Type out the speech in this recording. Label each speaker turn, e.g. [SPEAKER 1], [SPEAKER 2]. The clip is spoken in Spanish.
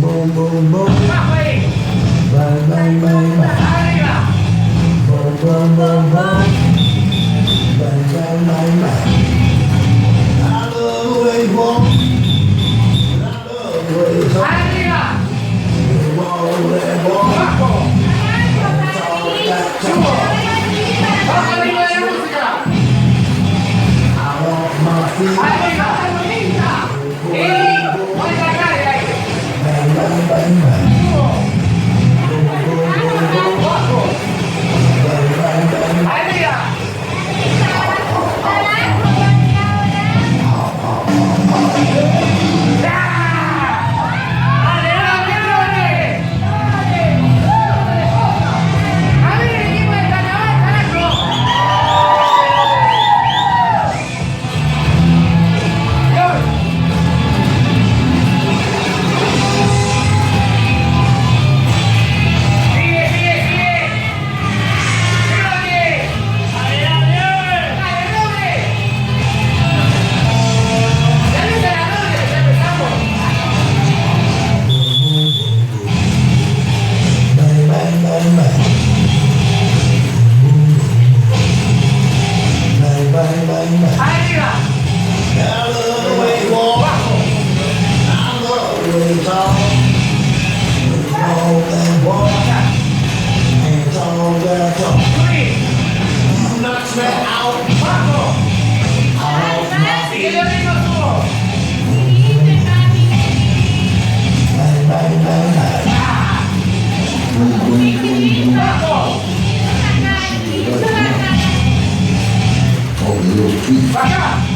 [SPEAKER 1] boom, boom, boom.
[SPEAKER 2] Abajo ahí.
[SPEAKER 1] Bang, bang, bang, bang.
[SPEAKER 2] Arriba.
[SPEAKER 1] Boom, boom, boom, boom. Bang, bang, bang, bang. I love the way you walk. I love the way you talk.
[SPEAKER 2] Arriba.
[SPEAKER 1] You walk that walk.
[SPEAKER 2] Abajo.
[SPEAKER 1] Talk that
[SPEAKER 2] Subo.
[SPEAKER 1] talk.
[SPEAKER 2] Bajo arriba de la música.
[SPEAKER 1] I want my feet.
[SPEAKER 2] Arriba. Y pon la carga ahí.
[SPEAKER 1] Bang, bang, bang, bang.
[SPEAKER 2] Subo.
[SPEAKER 1] Boom, boom, boom, boom.
[SPEAKER 2] Abajo.
[SPEAKER 1] Bang, bang, bang, bang.
[SPEAKER 2] Arriba.
[SPEAKER 1] Bang, bang, bang, bang. Bang, bang, bang, bang.
[SPEAKER 2] Arriba.
[SPEAKER 1] I love the way you walk. I love the way you talk. You walk that walk. And talk that talk. You knock me out.
[SPEAKER 2] Abajo.
[SPEAKER 1] Off my
[SPEAKER 2] Y
[SPEAKER 1] feet.
[SPEAKER 2] el ritmo subo.
[SPEAKER 1] Bang, bang, bang, bang.
[SPEAKER 2] Abajo.
[SPEAKER 1] Oh, little feet.
[SPEAKER 2] Acá.